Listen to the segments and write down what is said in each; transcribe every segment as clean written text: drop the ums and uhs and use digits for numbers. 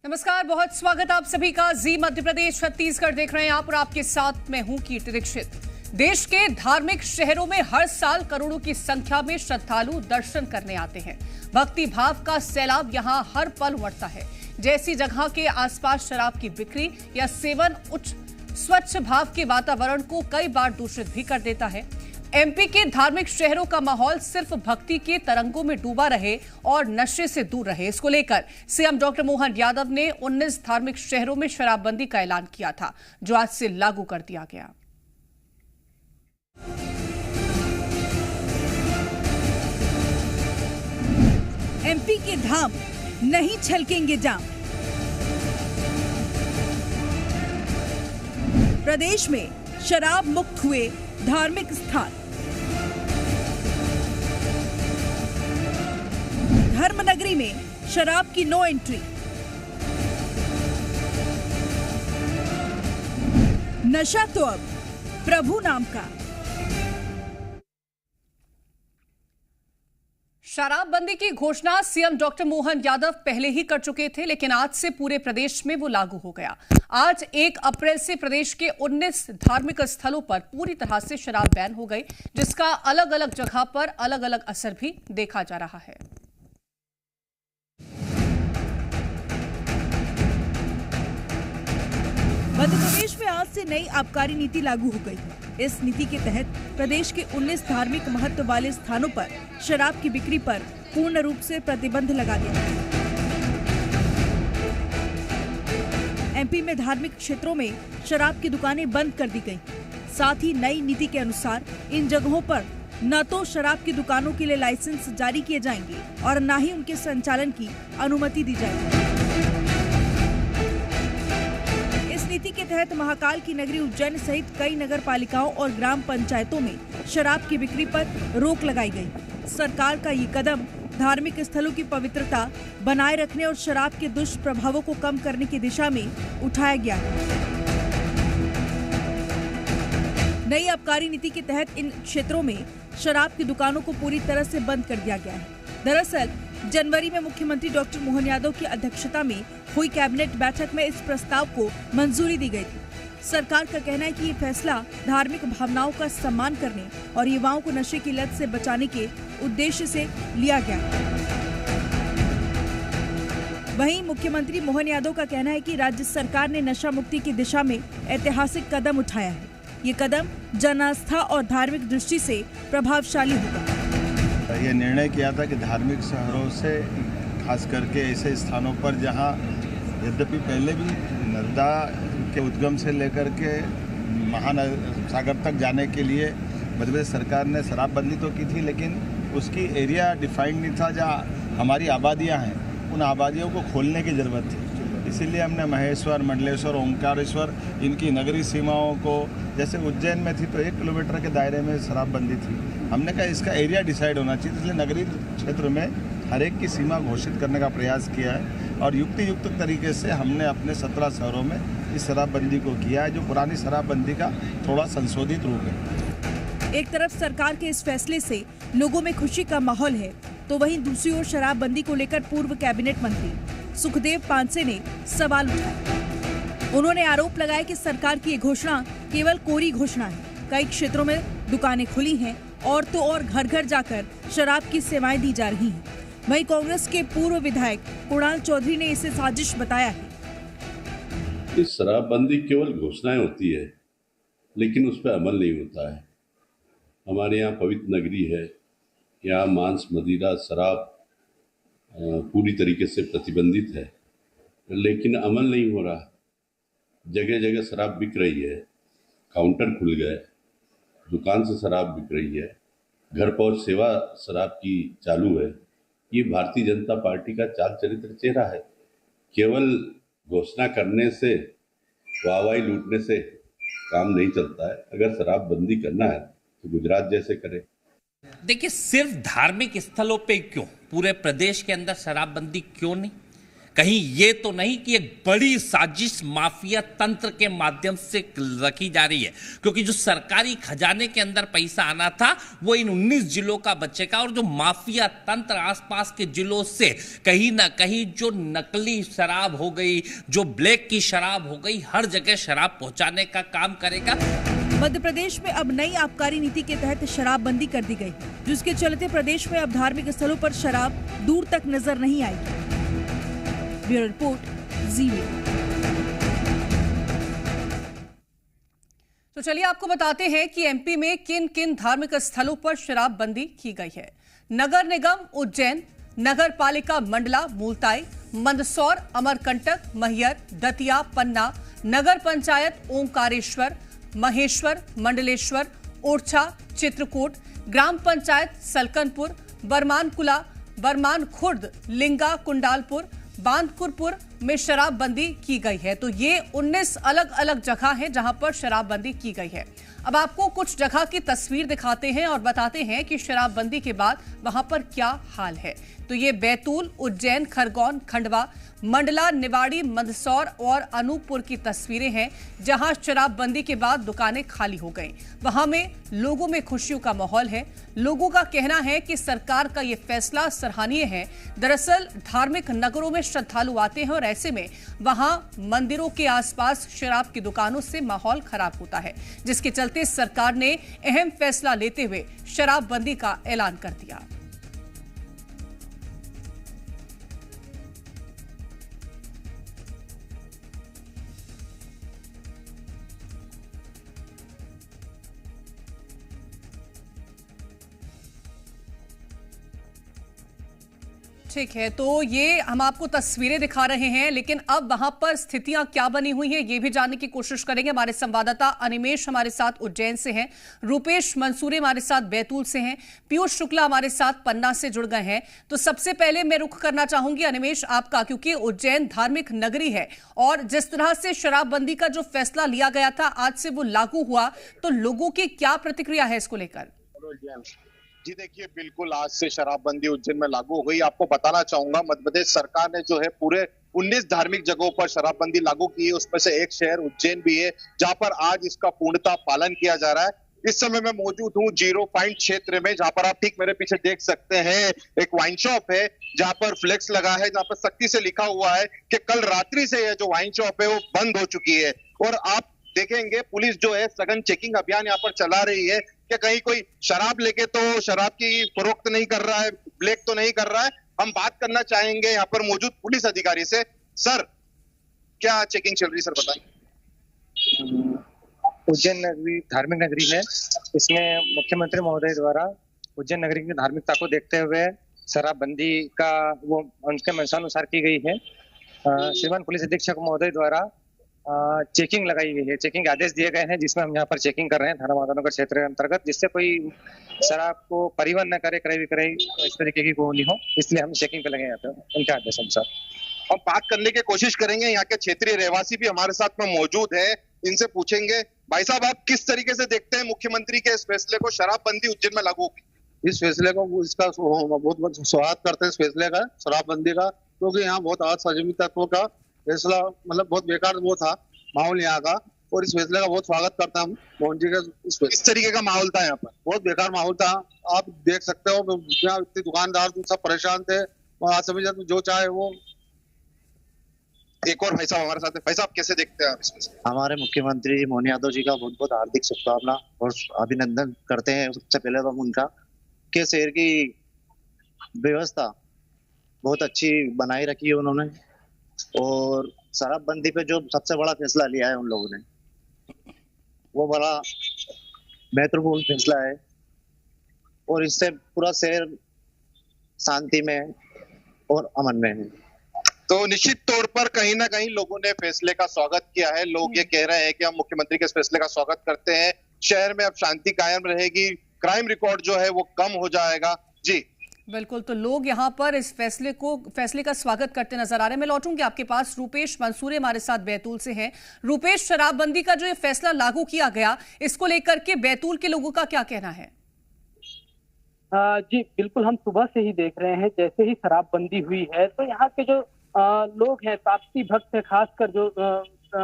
नमस्कार, बहुत स्वागत आप सभी का। जी मध्य प्रदेश छत्तीसगढ़ देख रहे हैं आप और आपके साथ मैं हूं कीर्ति दीक्षित। देश के धार्मिक शहरों में हर साल करोड़ों की संख्या में श्रद्धालु दर्शन करने आते हैं। भक्ति भाव का सैलाब यहां हर पल उमड़ता है। जैसी जगह के आसपास शराब की बिक्री या सेवन उच्च स्वच्छ भाव के वातावरण को कई बार दूषित भी कर देता है। एमपी के धार्मिक शहरों का माहौल सिर्फ भक्ति के तरंगों में डूबा रहे और नशे से दूर रहे, इसको लेकर सीएम डॉक्टर मोहन यादव ने 19 धार्मिक शहरों में शराबबंदी का ऐलान किया था, जो आज से लागू कर दिया गया। एमपी के धाम नहीं छलकेंगे जाम। प्रदेश में शराब मुक्त हुए धार्मिक स्थान। धर्मनगरी में शराब की नो एंट्री। नशा तो अब प्रभु नाम का। शराबबंदी की घोषणा सीएम डॉक्टर मोहन यादव पहले ही कर चुके थे, लेकिन आज से पूरे प्रदेश में वो लागू हो गया। आज 1 अप्रैल से प्रदेश के 19 धार्मिक स्थलों पर पूरी तरह से शराब बैन हो गई, जिसका अलग अलग जगह पर अलग अलग असर भी देखा जा रहा है। मध्य प्रदेश में आज से नई आबकारी नीति लागू हो गई है। इस नीति के तहत प्रदेश के 19 धार्मिक महत्व वाले स्थानों पर शराब की बिक्री पर पूर्ण रूप से प्रतिबंध लगा दिया है। एमपी में धार्मिक क्षेत्रों में शराब की दुकानें बंद कर दी गई। साथ ही नई नीति के अनुसार इन जगहों पर न तो शराब की दुकानों के लिए लाइसेंस जारी किए जाएंगे और न ही उनके संचालन की अनुमति दी जाएगी। नीति के तहत महाकाल की नगरी उज्जैन सहित कई नगर पालिकाओं और ग्राम पंचायतों में शराब की बिक्री पर रोक लगाई गई। सरकार का ये कदम धार्मिक स्थलों की पवित्रता बनाए रखने और शराब के दुष्प्रभावों को कम करने की दिशा में उठाया गया है। नई आबकारी नीति के तहत इन क्षेत्रों में शराब की दुकानों को पूरी तरह से बंद कर दिया गया है। दरअसल जनवरी में मुख्यमंत्री डॉक्टर मोहन यादव की अध्यक्षता में हुई कैबिनेट बैठक में इस प्रस्ताव को मंजूरी दी गई थी। सरकार का कहना है कि ये फैसला धार्मिक भावनाओं का सम्मान करने और युवाओं को नशे की लत से बचाने के उद्देश्य से लिया गया। वहीं मुख्यमंत्री मोहन यादव का कहना है कि राज्य सरकार ने नशा मुक्ति की दिशा में ऐतिहासिक कदम उठाया है। ये कदम जनास्था और धार्मिक दृष्टि से प्रभावशाली होगा। ये निर्णय किया था कि धार्मिक शहरों से खास करके ऐसे स्थानों पर जहां यद्यपि पहले भी नर्मदा के उद्गम से लेकर के महासागर तक जाने के लिए मध्य प्रदेश सरकार ने शराबबंदी तो की थी, लेकिन उसकी एरिया डिफाइंड नहीं था। जहाँ हमारी आबादियाँ हैं उन आबादियों को खोलने की ज़रूरत थी। इसीलिए हमने महेश्वर, मंडलेश्वर, ओंकारेश्वर इनकी नगरी सीमाओं को, जैसे उज्जैन में थी तो 1 किलोमीटर के दायरे में शराबबंदी थी। हमने कहा इसका एरिया डिसाइड होना चाहिए, इसलिए नगरीय क्षेत्र में हर एक की सीमा घोषित करने का प्रयास किया है और युक्त तरीके से हमने अपने 17 शहरों में इस शराबबंदी को किया है, जो पुरानी शराबबंदी का थोड़ा संशोधित रूप है। एक तरफ सरकार के इस फैसले से लोगों में खुशी का माहौल है, तो वहीं दूसरी ओर शराबबंदी को लेकर पूर्व कैबिनेट मंत्री सुखदेव पांसे ने सवाल उठाए। उन्होंने आरोप लगाया कि सरकार की ये घोषणा केवल कोरी घोषणा है। कई क्षेत्रों में दुकानें खुली हैं और तो और घर घर जाकर शराब की सेवाएं दी जा रही हैं। वहीं कांग्रेस के पूर्व विधायक कुणाल चौधरी ने इसे साजिश बताया है। इस शराबबंदी केवल घोषणाएं होती है, लेकिन उस पर अमल नहीं होता है। हमारे यहाँ पवित्र नगरी है, यहाँ मांस, मदिरा, शराब पूरी तरीके से प्रतिबंधित है, लेकिन अमल नहीं हो रहा। जगह जगह शराब बिक रही है, काउंटर खुल गए, दुकान से शराब बिक रही है, घर पर सेवा शराब की चालू है। ये भारतीय जनता पार्टी का चाल चरित्र चेहरा है। केवल घोषणा करने से, वाहवाही लूटने से काम नहीं चलता है। अगर शराबबंदी करना है तो गुजरात जैसे करे। देखिए, सिर्फ धार्मिक स्थलों पे क्यों, पूरे प्रदेश के अंदर शराबबंदी क्यों नहीं? कहीं ये तो नहीं कि एक बड़ी साजिश माफिया तंत्र के माध्यम से रखी जा रही है, क्योंकि जो सरकारी खजाने के अंदर पैसा आना था वो इन 19 जिलों का बचेगा, और जो माफिया तंत्र आसपास के जिलों से कहीं ना कहीं जो नकली शराब हो गई, जो ब्लैक की शराब हो गई, हर जगह शराब पहुंचाने का काम करेगा। मध्य प्रदेश में अब नई आबकारी नीति के तहत शराबबंदी कर दी गई, जिसके चलते प्रदेश में अब धार्मिक स्थलों पर शराब दूर तक नजर नहीं आएगी। ब्यूरो रिपोर्ट, जी मीडिया। तो चलिए आपको बताते हैं कि एमपी में किन किन धार्मिक स्थलों पर शराबबंदी की गई है। नगर निगम उज्जैन, नगर पालिका मंडला मूलताई, मंदसौर, अमरकंटक, मैहर, दतिया, पन्ना, नगर पंचायत ओंकारेश्वर, महेश्वर, मंडलेश्वर, ओरछा, चित्रकूट, ग्राम पंचायत सलकनपुर, बरमानकुला, बरमान खुर्द, लिंगा, कुंडालपुर, बांदकुरपुर में शराबबंदी की गई है। तो ये 19 अलग अलग जगह हैं जहां पर शराबबंदी की गई है। अब आपको कुछ जगह की तस्वीर दिखाते हैं और बताते हैं कि शराबबंदी के बाद वहां पर क्या हाल है। तो ये बैतूल, उज्जैन, खरगोन, खंडवा, मंडला, निवाड़ी, मंदसौर और अनूपपुर की तस्वीरें हैं जहां शराबबंदी के बाद दुकानें खाली हो गईं। वहां में लोगों में खुशियों का माहौल है। लोगों का कहना है कि सरकार का ये फैसला सराहनीय है। दरअसल धार्मिक नगरों में श्रद्धालु आते हैं और ऐसे में वहां मंदिरों के आसपास शराब की दुकानों से माहौल खराब होता है, जिसके चलते सरकार ने अहम फैसला लेते हुए शराबबंदी का ऐलान कर दिया। ठीक है, तो ये हम आपको तस्वीरें दिखा रहे हैं, लेकिन अब वहां पर स्थितियां क्या बनी हुई हैं ये भी जानने की कोशिश करेंगे। हमारे संवाददाता अनिमेश हमारे साथ उज्जैन से हैं, रूपेश मंसूरे हमारे साथ बैतूल से हैं, पीयूष शुक्ला हमारे साथ पन्ना से जुड़ गए हैं। तो सबसे पहले मैं रुख करना चाहूंगी अनिमेश आपका, क्योंकि उज्जैन धार्मिक नगरी है और जिस तरह से शराबबंदी का जो फैसला लिया गया था आज से वो लागू हुआ, तो लोगों की क्या प्रतिक्रिया है इसको लेकर? जी देखिए, बिल्कुल आज से शराबबंदी उज्जैन में लागू हो गई। आपको बताना चाहूंगा मध्य प्रदेश सरकार ने जो है पूरे 19 धार्मिक जगहों पर शराबबंदी लागू की है। उसमें से एक शहर उज्जैन भी है जहां पर आज इसका पूर्णतः पालन किया जा रहा है। इस समय मैं मौजूद हूँ 0 पॉइंट क्षेत्र में, जहां पर आप ठीक मेरे पीछे देख सकते हैं एक वाइन शॉप है जहां पर फ्लेक्स लगा है, जहां पर सख्ती से लिखा हुआ है कि कल रात्रि से यह जो वाइन शॉप है वो बंद हो चुकी है। और आप देखेंगे पुलिस जो है सघन चेकिंग अभियान यहाँ पर चला रही है कि कहीं कोई शराब लेके तो शराब की फरोख्त नहीं कर रहा है, ब्लैक तो नहीं कर रहा है। हम बात करना चाहेंगे यहाँ पर मौजूद पुलिस अधिकारी से। सर, क्या चेकिंग चल रही है, सर बताएं। उज्जैन नगरी धार्मिक नगरी है। इसमें मुख्यमंत्री महोदय द्वारा उज्जैन नगरी की धार्मिकता को देखते हुए शराबबंदी का वो उनके मंशानुसार की गई है। श्रीमान पुलिस अधीक्षक महोदय द्वारा चेकिंग लगाई गई है, चेकिंग आदेश दिए गए हैं, जिसमें हम यहाँ पर चेकिंग कर रहे हैं थाना माधवनगर क्षेत्र के अंतर्गत, जिससे कोई शराब को परिवहन न करे, क्रय विक्रय इस तरीके की कोई नहीं हो, इसलिए हम चेकिंग पे लगे हैं उनके आदेश अनुसार। हम बात करने की कोशिश करेंगे, यहाँ के क्षेत्रीय रहवासी भी हमारे साथ में मौजूद है, इनसे पूछेंगे। भाई साहब, आप किस तरीके से देखते हैं मुख्यमंत्री के इस फैसले को, शराबबंदी उज्जैन में लागू की? इस फैसले को इसका बहुत स्वागत करते हैं, इस फैसले का, शराबबंदी का, क्योंकि यहाँ बहुत असामाजिक तत्वों का फैसला, मतलब बहुत बेकार वो था माहौल यहाँ का, और इस फैसले का बहुत स्वागत करता हूँ मोहन जी का। इस तरीके का माहौल था यहाँ पर, बहुत बेकार माहौल था, आप देख सकते हो। यहाँ इतने दुकानदार सब परेशान थे, आज सभी जो चाहे वो। एक और भाई साहब हमारे साथ है। भाई साहब, कैसे देखते हैं आप इसमें? हमारे मुख्यमंत्री मोहन यादव जी का बहुत बहुत हार्दिक शुभकामना और अभिनंदन करते हैं। सबसे पहले तो हम उनका के शहर की व्यवस्था बहुत अच्छी बनाई रखी है उन्होंने, और शराबबंदी पे जो सबसे बड़ा फैसला लिया है उन लोगों ने, वो बड़ा महत्वपूर्ण फैसला है, और इससे पूरा शहर शांति में और अमन में है। तो निश्चित तौर पर कहीं ना कहीं लोगों ने फैसले का स्वागत किया है। लोग ये कह रहे हैं कि हम मुख्यमंत्री के इस फैसले का स्वागत करते हैं, शहर में अब शांति कायम रहेगी, क्राइम रिकॉर्ड जो है वो कम हो जाएगा। जी बिल्कुल, तो लोग यहाँ पर इस फैसले का स्वागत करते नजर आ रहे हैं। मैं लौटूंगी आपके पास, रूपेश मंसूरे हमारे साथ बैतूल से हैं। रूपेश, शराबबंदी का जो ये फैसला लागू किया गया, इसको लेकर के बैतूल के लोगों का क्या कहना है? जी बिल्कुल, हम सुबह से ही देख रहे हैं, जैसे ही शराबबंदी हुई है तो यहाँ के जो लोग हैं, ताप्ती भक्त है, खासकर जो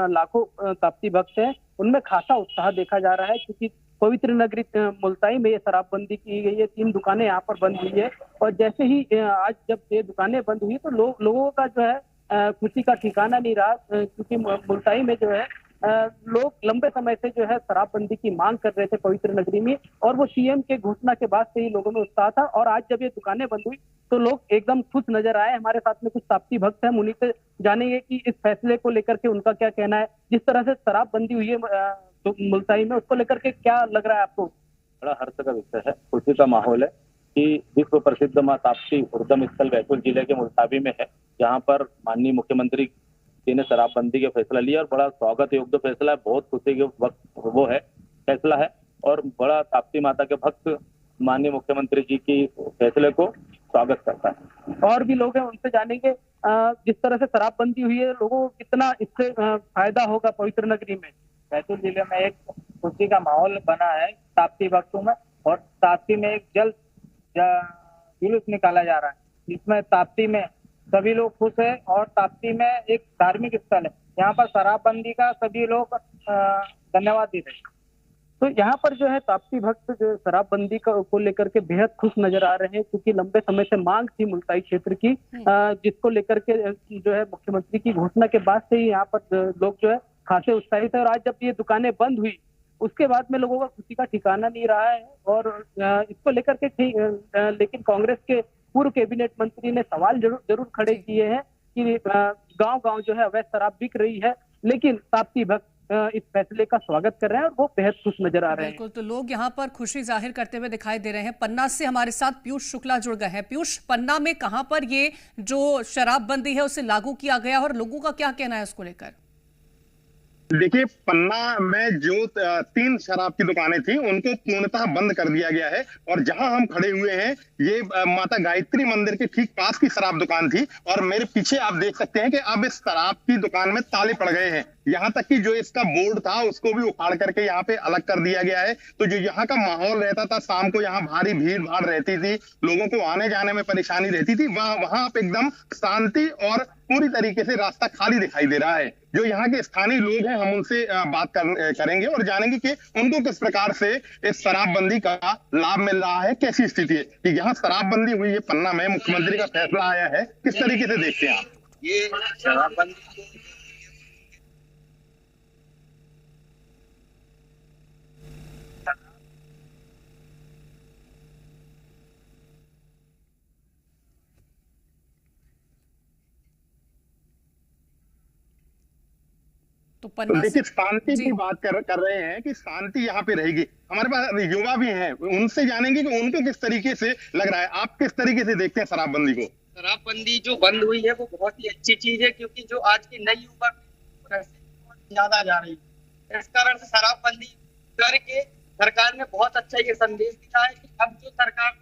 लाखों ताप्ती भक्त हैं, उनमें खासा उत्साह देखा जा रहा है, क्योंकि पवित्र नगरी मुल्ताई में ये शराबबंदी की गई है। 3 दुकानें यहाँ पर बंद हुई है और जैसे ही आज जब ये दुकानें बंद हुई तो लोगों का जो है खुशी का ठिकाना नहीं रहा, क्योंकि मुल्ताई में जो है लोग लंबे समय से जो है शराबबंदी की मांग कर रहे थे पवित्र नगरी में, और वो सीएम के घोषणा के बाद से ही लोगों में उत्साह था। और आज जब ये दुकानें बंद हुई तो लोग एकदम खुश नजर आए। हमारे साथ में कुछ ताप्ती भक्त हैं, उन्हीं से जानेंगे कि इस फैसले को लेकर के उनका क्या कहना है। जिस तरह से शराबबंदी हुई है मुल्ताई में, उसको लेकर के क्या लग रहा है आपको? बड़ा हर्ष का विषय है, खुशी का माहौल है कि विश्व प्रसिद्ध मां ताप्ती उद्गम स्थल बैतूल जिले के मुल्ताई में है, जहां पर माननीय मुख्यमंत्री जी ने शराबबंदी का फैसला लिया और बड़ा स्वागत योग्य फैसला है। बहुत खुशी के वक्त वो है फैसला है और बड़ा ताप्ती माता के भक्त माननीय मुख्यमंत्री जी की फैसले को स्वागत करता है। और भी लोग हैं, उनसे जानेंगे जिस तरह से शराबबंदी हुई है, लोगों को कितना इससे फायदा होगा पवित्र नगरी में। बैतूल जिले में एक खुशी का माहौल बना है ताप्ती भक्तों में, और ताप्ती में एक जल्द जुलूस निकाला जा रहा है, जिसमें ताप्ती में सभी लोग खुश है और ताप्ती में एक धार्मिक स्थल है। यहाँ पर शराबबंदी का सभी लोग धन्यवाद दे रहे हैं। तो यहाँ पर जो है ताप्ती भक्त जो शराबबंदी को लेकर के बेहद खुश नजर आ रहे हैं, क्योंकि लंबे समय से मांग थी मुल्ताई क्षेत्र की, जिसको लेकर के जो है मुख्यमंत्री की घोषणा के बाद से ही यहाँ पर लोग जो है खासे उत्साहित है। और आज जब ये दुकानें बंद हुई उसके बाद में लोगों का खुशी का ठिकाना नहीं रहा है। और इसको लेकर के लेकिन कांग्रेस के पूर्व कैबिनेट मंत्री ने सवाल जरूर खड़े किए हैं कि गांव-गांव जो है अवैध शराब बिक रही है, लेकिन ताप्ती भक्त इस फैसले का स्वागत कर रहे हैं और वो बेहद खुश नजर आ रहे हैं। बिल्कुल, तो लोग यहाँ पर खुशी जाहिर करते हुए दिखाई दे रहे हैं। पन्ना से हमारे साथ पीयूष शुक्ला जुड़ गए हैं। पीयूष, पन्ना में कहाँ पर ये जो शराबबंदी है उसे लागू किया गया और लोगों का क्या कहना है उसको लेकर? देखिए, पन्ना में जो 3 शराब की दुकानें थी उनको पूर्णतः बंद कर दिया गया है, और जहां हम खड़े हुए हैं ये माता गायत्री मंदिर के ठीक पास की शराब दुकान थी, और मेरे पीछे आप देख सकते हैं कि अब इस शराब की दुकान में ताले पड़ गए हैं। यहाँ तक कि जो इसका बोर्ड था उसको भी उखाड़ करके यहाँ पे अलग कर दिया गया है। तो जो यहाँ का माहौल रहता था, शाम को यहाँ भारी भीड़ भाड़ रहती थी, लोगों को आने जाने में परेशानी रहती थी, वहां आप एकदम शांति और पूरी तरीके से रास्ता खाली दिखाई दे रहा है। जो यहाँ के स्थानीय लोग हैं, हम उनसे बात करेंगे और जानेंगे कि उनको किस प्रकार से इस शराबबंदी का लाभ मिल रहा है, कैसी स्थिति है कि यहाँ शराबबंदी हुई है पन्ना में, मुख्यमंत्री का फैसला आया है, किस तरीके से देखते हैं आप ये शराबबंदी? तो देखिए, शांति की बात कर रहे हैं कि शांति यहाँ पे रहेगी। हमारे पास युवा भी हैं, उनसे जानेंगे कि उनको किस तरीके से लग रहा है। आप किस तरीके से देखते हैं शराबबंदी को? शराबबंदी जो बंद हुई है वो बहुत ही अच्छी चीज है, क्योंकि जो आज की नई युवा ज्यादा जा रही है, इस कारण से शराबबंदी करके सरकार ने बहुत अच्छा ये संदेश दिया है कि अब जो सरकार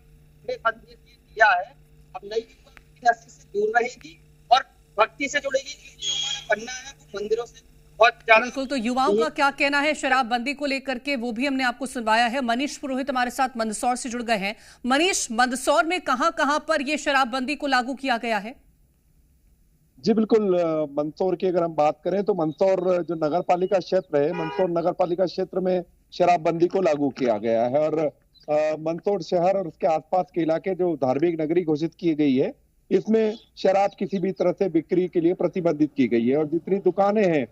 ने संदेश दिया है, अब नई युवा से दूर रहेगी और भक्ति से जुड़ेगी। जो हमारा पन्ना है वो मंदिरों से बिल्कुल, तो युवाओं का क्या कहना है शराबबंदी को लेकर के, वो भी हमने आपको सुनवाया है। मनीष पुरोहित हमारे साथ मंदसौर से जुड़ गए हैं। मनीष, मंदसौर में कहां पर ये शराबबंदी को लागू किया गया है? जी बिल्कुल, मंदसौर की अगर हम बात करें तो मंदसौर जो नगर पालिका क्षेत्र है, मंदसौर नगर पालिका क्षेत्र में शराबबंदी को लागू किया गया है। और मंदसौर शहर और उसके आसपास के इलाके जो धार्मिक नगरी घोषित की गई है, इसमें शराब किसी भी तरह से बिक्री के लिए प्रतिबंधित की गई है। और जितनी दुकानें हैं,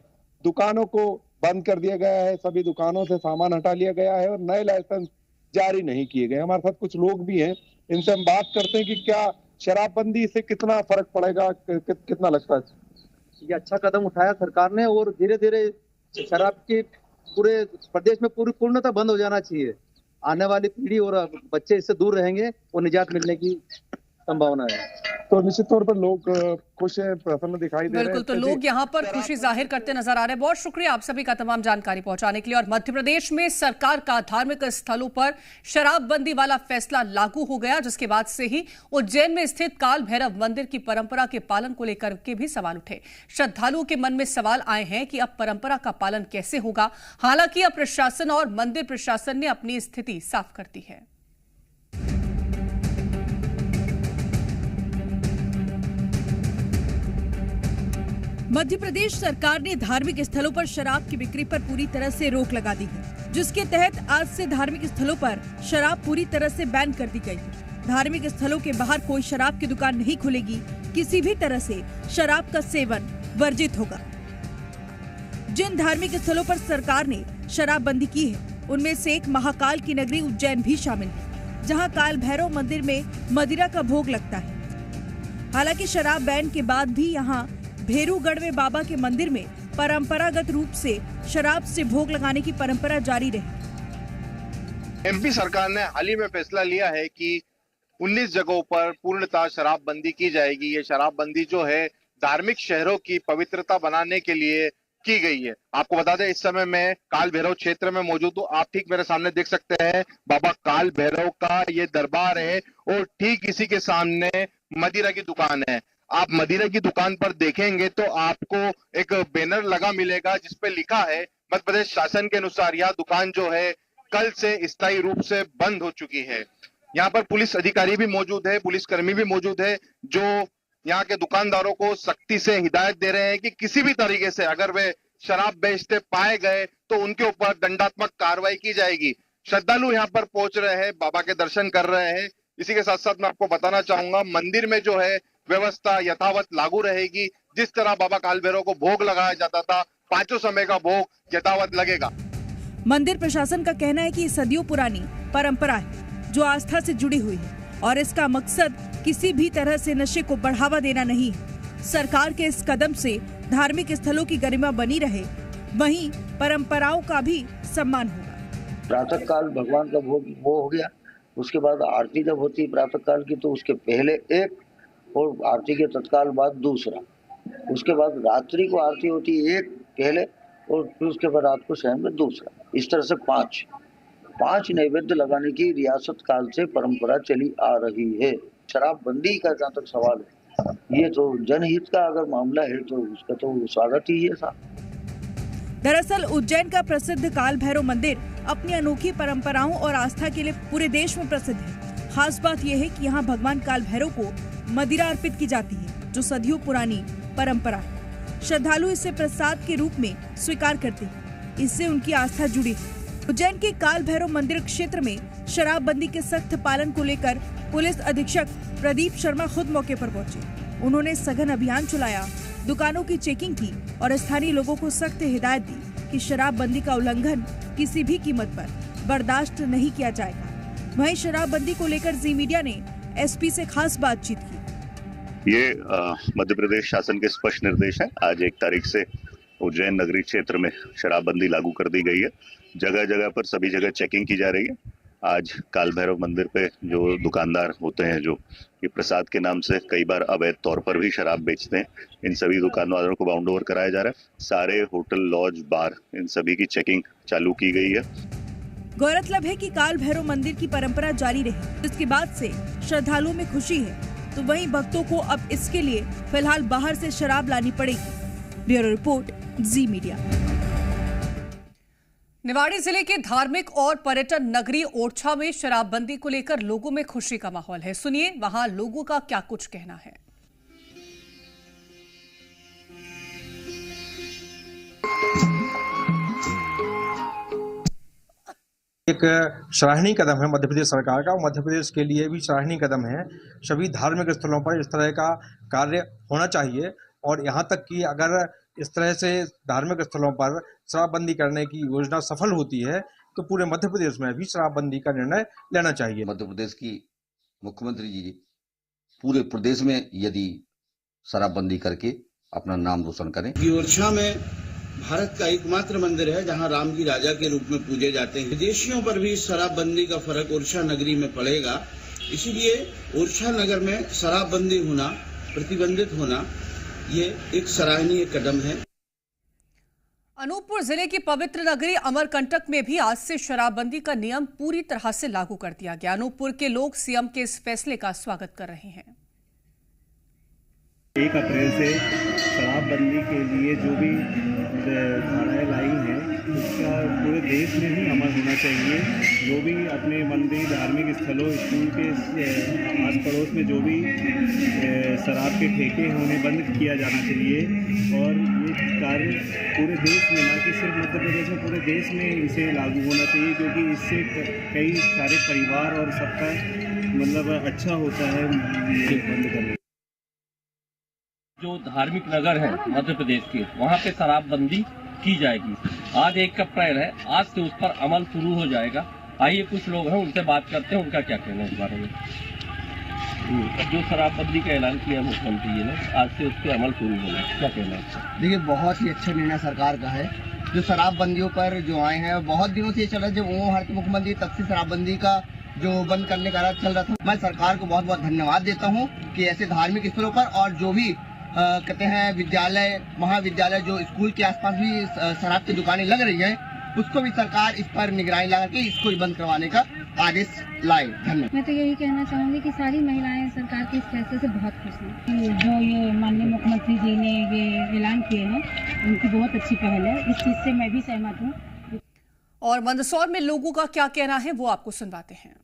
दुकानों को बंद कर दिया गया है, सभी दुकानों से सामान हटा लिया गया है और नए लाइसेंस जारी नहीं किए गए। हमारे साथ कुछ लोग भी हैं, इनसे हम बात करते हैं कि क्या शराबबंदी से कितना फर्क पड़ेगा, कितना लगता है? ये अच्छा कदम उठाया सरकार ने, और धीरे धीरे शराब की पूरे प्रदेश में पूर्णतः बंद हो जाना चाहिए। आने वाली पीढ़ी और बच्चे इससे दूर रहेंगे और निजात मिलने की संभावना है। तो निश्चित तौर पर लोग खुश हैं, प्रसन्न दिखाई दे रहे हैं। बिल्कुल, तो लोग यहाँ पर खुशी जाहिर करते नजर आ रहे हैं। बहुत शुक्रिया आप सभी का तमाम जानकारी पहुंचाने के लिए। और मध्य प्रदेश में सरकार का धार्मिक स्थलों पर शराबबंदी वाला फैसला लागू हो गया, जिसके बाद से ही उज्जैन में स्थित काल भैरव मंदिर की परंपरा के पालन को लेकर के भी सवाल उठे। श्रद्धालुओं के मन में सवाल आए हैं कि अब परंपरा का पालन कैसे होगा। हालांकि अब प्रशासन और मंदिर प्रशासन ने अपनी स्थिति साफ कर दी है। मध्य प्रदेश सरकार ने धार्मिक स्थलों पर शराब की बिक्री पर पूरी तरह से रोक लगा दी है, जिसके तहत आज से धार्मिक स्थलों पर शराब पूरी तरह से बैन कर दी गई है। धार्मिक स्थलों के बाहर कोई शराब की दुकान नहीं खुलेगी, किसी भी तरह से शराब का सेवन वर्जित होगा। जिन धार्मिक स्थलों पर सरकार ने शराबबंदी की है, उनमें से एक महाकाल की नगरी उज्जैन भी शामिल है, जहां काल भैरव मंदिर में मदिरा का भोग लगता है। हालांकि शराब बैन के बाद भी यहां भेरूगढ़ में बाबा के मंदिर में परंपरागत रूप से शराब से भोग लगाने की परंपरा जारी रही। एमपी सरकार ने हाल ही में फैसला लिया है कि 19 जगहों पर पूर्णतः शराबबंदी की जाएगी। ये शराबबंदी जो है धार्मिक शहरों की पवित्रता बनाने के लिए की गई है। आपको बता दें, इस समय मैं काल भैरव क्षेत्र में मौजूद हूँ। आप ठीक मेरे सामने देख सकते हैं बाबा काल भैरव का ये दरबार है और ठीक इसी के सामने मदिरा की दुकान है। आप मदिरा की दुकान पर देखेंगे तो आपको एक बैनर लगा मिलेगा जिसपे लिखा है मध्य प्रदेश शासन के अनुसार यह दुकान जो है कल से स्थायी रूप से बंद हो चुकी है। यहाँ पर पुलिस अधिकारी भी मौजूद है, पुलिसकर्मी भी मौजूद है, जो यहाँ के दुकानदारों को सख्ती से हिदायत दे रहे हैं कि किसी भी तरीके से अगर वे शराब बेचते पाए गए तो उनके ऊपर दंडात्मक कार्रवाई की जाएगी। श्रद्धालु यहाँ पर पहुंच रहे हैं, बाबा के दर्शन कर रहे हैं। इसी के साथ साथ मैं आपको बताना चाहूंगा, मंदिर में जो है व्यवस्था यथावत लागू रहेगी। जिस तरह बाबा काल भैरव को भोग लगाया जाता था, 5 समय का भोग यथावत लगेगा। मंदिर प्रशासन का कहना है कि सदियों पुरानी परंपरा है जो आस्था से जुड़ी हुई है और इसका मकसद किसी भी तरह से नशे को बढ़ावा देना नहीं है। सरकार के इस कदम से धार्मिक स्थलों की गरिमा बनी रहे, वहीं परंपराओं का भी सम्मान होगा। प्रातः काल भगवान का भोग वो हो गया, उसके बाद आरती जब होती है प्रातः काल की तो उसके पहले एक और आरती के तत्काल बाद दूसरा, उसके बाद रात्रि को आरती होती है एक पहले और फिर उसके बाद रात को शहर में दूसरा। इस तरह से पांच नैवेद्य लगाने की रियासत काल से परंपरा चली आ रही है। शराबबंदी का जहाँ तक सवाल है, ये तो जनहित का अगर मामला है तो उसका तो स्वागत ही है साहब। दरअसल उज्जैन का प्रसिद्ध काल भैरव मंदिर अपनी अनोखी परंपराओं और आस्था के लिए पूरे देश में प्रसिद्ध है। खास बात यह है कि यहाँ भगवान काल भैरव को मदिरा अर्पित की जाती है, जो सदियों पुरानी परंपरा है। श्रद्धालु इसे प्रसाद के रूप में स्वीकार करते हैं, इससे उनकी आस्था जुड़ी है। उज्जैन के काल भैरव मंदिर क्षेत्र में शराबबंदी के सख्त पालन को लेकर पुलिस अधीक्षक प्रदीप शर्मा खुद मौके पर पहुंचे। उन्होंने सघन अभियान चलाया, दुकानों की चेकिंग की और स्थानीय लोगों को सख्त हिदायत दी कि शराबबंदी का उल्लंघन किसी भी कीमत पर बर्दाश्त नहीं किया जाएगा। वहीं शराबबंदी को लेकर जी मीडिया ने एसपी से खास बातचीत की। ये मध्य प्रदेश शासन के स्पष्ट निर्देश हैं। आज 1 तारीख से उज्जैन नगरी क्षेत्र में शराबबंदी लागू कर दी गई है। जगह जगह पर सभी जगह चेकिंग की जा रही है। आज काल भैरव मंदिर पे जो दुकानदार होते हैं, जो ये प्रसाद के नाम से कई बार अवैध तौर पर भी शराब बेचते हैं, इन सभी दुकानदारों को बाउंड ओवर कराया जा रहा है। सारे होटल, लॉज, बार, इन सभी की चेकिंग चालू की गई है। गौरतलब है कि काल भैरव मंदिर की परंपरा जारी रही, जिसके बाद से श्रद्धालुओं में खुशी है, तो वहीं भक्तों को अब इसके लिए फिलहाल बाहर से शराब लानी पड़ेगी। ब्यूरो रिपोर्ट, जी मीडिया। निवाड़ी जिले के धार्मिक और पर्यटन नगरी ओरछा में शराबबंदी को लेकर लोगों में खुशी का माहौल है। सुनिए वहां लोगों का क्या कुछ कहना है। एक सराहनीय कदम है मध्य प्रदेश सरकार का, मध्य प्रदेश के लिए भी सराहनीय कदम है। सभी धार्मिक स्थलों पर इस तरह का कार्य होना चाहिए और यहाँ तक कि अगर इस तरह से धार्मिक स्थलों पर शराबबंदी करने की योजना सफल होती है तो पूरे मध्य प्रदेश में भी शराबबंदी का निर्णय लेना चाहिए। मध्य प्रदेश की मुख्यमंत्री जी पूरे प्रदेश में यदि शराबबंदी करके अपना नाम रोशन करें। ओरछा में भारत का एकमात्र मंदिर है जहां राम जी राजा के रूप में पूजे जाते हैं। विदेशियों पर भी शराबबंदी का फर्क ओरछा नगरी में पड़ेगा, इसीलिए ओरछा नगर में शराबबंदी होना, प्रतिबंधित होना, ये एक सराहनीय कदम है। अनूपपुर जिले की पवित्र नगरी अमरकंटक में भी आज से शराबबंदी का नियम पूरी तरह से लागू कर दिया गया। अनूपपुर के लोग सीएम के इस फैसले का स्वागत कर रहे हैं। 1 अप्रैल से शराबबंदी के लिए जो भी धाराएं लाई हैं उसका पूरे देश में ही अमल होना चाहिए। जो भी अपने मंदिर, धार्मिक स्थलों, स्कूल के आस पड़ोस में जो भी शराब के ठेके हैं उन्हें बंद किया जाना चाहिए और ये कार्य पूरे देश में, ना कि सिर्फ मध्य प्रदेश में, पूरे देश में इसे लागू होना चाहिए, क्योंकि इससे कई सारे परिवार और सबका मतलब अच्छा होता है ये बंद करने। जो धार्मिक नगर है मध्य प्रदेश के, वहाँ पे शराबबंदी की जाएगी। आज 1 अप्रैल है, आज से उस पर अमल शुरू हो जाएगा। आइए कुछ लोग हैं उनसे बात करते हैं, उनका क्या कहना है इस बारे में। जो शराबबंदी का ऐलान किया मुख्यमंत्री जी ने, आज से उस पर अमल शुरू होगा, क्या कहना है? देखिए, बहुत ही अच्छा निर्णय सरकार का है। जो शराबबंदियों पर जो आए हैं, बहुत दिनों से ये चल रहा है। जब वो हमारे मुख्यमंत्री तब से शराबबंदी का जो बंद करने का राज चल रहा था। मैं सरकार को बहुत बहुत धन्यवाद देता हूँ कि ऐसे धार्मिक स्थलों पर और जो भी कहते हैं विद्यालय, महाविद्यालय, जो स्कूल के आसपास भी शराब की दुकानें लग रही हैं, उसको भी सरकार इस पर निगरानी लगा के इसको भी बंद करवाने का आदेश लाए। धन्यवाद। मैं तो यही कहना चाहूँगी कि सारी महिलाएं सरकार के इस फैसले से बहुत खुश हैं। जो ये माननीय मुख्यमंत्री जी ने ये ऐलान किए हैं, उनकी बहुत अच्छी पहल है। इस चीज़ से मैं भी सहमत हूँ। और मंदसौर में लोगों का क्या कहना है वो आपको सुनवाते हैं।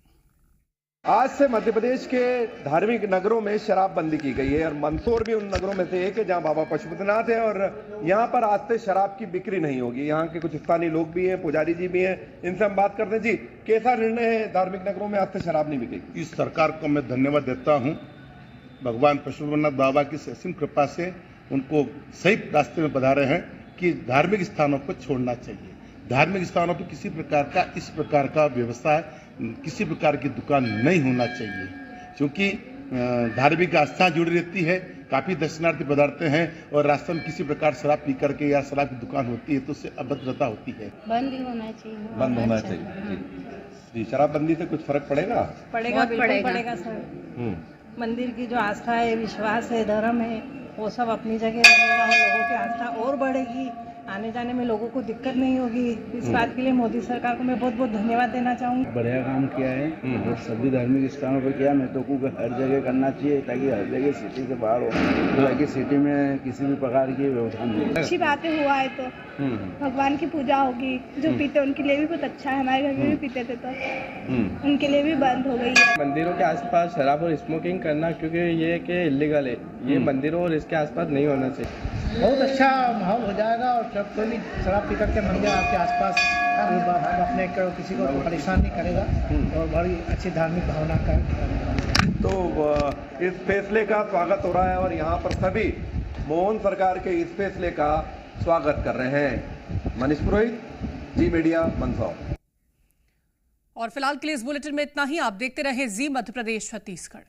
आज से मध्य प्रदेश के धार्मिक नगरों में शराबबंदी की गई है और मंदसौर भी उन नगरों में से एक है जहां बाबा पशुपतिनाथ है और यहां पर आज से शराब की बिक्री नहीं होगी। यहां के कुछ स्थानीय लोग भी हैं, पुजारी जी भी हैं, इनसे हम बात करते हैं। जी, कैसा निर्णय है धार्मिक नगरों में आज से शराब नहीं बिकेगी? इस सरकार को मैं धन्यवाद देता हूँ। भगवान पशुपतिनाथ बाबा की असीम कृपा से उनको सही रास्ते में बढ़ा रहे हैं कि धार्मिक स्थानों को छोड़ना चाहिए। धार्मिक स्थानों पर किसी प्रकार का इस प्रकार का व्यवसाय, किसी प्रकार की दुकान नहीं होना चाहिए, क्योंकि धार्मिक आस्था जुड़ी रहती है। काफी दर्शनार्थी पधारते हैं और रास्ते में किसी प्रकार शराब पी करके या शराब की दुकान होती है तो उससे अभद्रता होती है। बंद ही होना चाहिए। बंद होना चाहिए जी। शराबबंदी से कुछ फर्क पड़ेगा? पड़ेगा, बिल्कुल पड़ेगा सर। मंदिर की जो आस्था है, विश्वास है, धर्म है, वो सब अपनी जगह रहेगा और लोगों की आस्था और बढ़ेगी। आने जाने में लोगों को दिक्कत नहीं होगी। इस बात के लिए मोदी सरकार को मैं बहुत बहुत धन्यवाद देना चाहूँगी। बढ़िया काम किया है और सभी धार्मिक स्थानों पर किया। मैं तो कहूँ हर जगह करना चाहिए ताकि हर जगह सिटी से बाहर हो, ताकि सिटी में किसी भी प्रकार की व्यवस्था नहीं। अच्छी बातें हुआ है तो भगवान की पूजा होगी। जो पीते उनके लिए भी बहुत अच्छा है। हमारे घर में भी पीते थे तो उनके लिए भी बंद हो गई है। मंदिरों के आसपास शराब और स्मोकिंग करना क्योंकि ये कि इलीगल है, ये मंदिरों और इसके आसपास नहीं होना चाहिए। बहुत अच्छा माहौल हो जाएगा और जब कोई भी शराब पी करके मंदिर आपके आसपास अपने किसी को परेशान नहीं करेगा और बड़ी अच्छी धार्मिक भावना का। तो इस फैसले का स्वागत हो रहा है और यहाँ पर सभी मोहन सरकार के इस फैसले का स्वागत कर रहे हैं। मनीष पुरोहित, जी मीडिया, मंदसौर। और फिलहाल के लिए इस बुलेटिन में इतना ही। आप देखते रहे जी मध्य प्रदेश छत्तीसगढ़।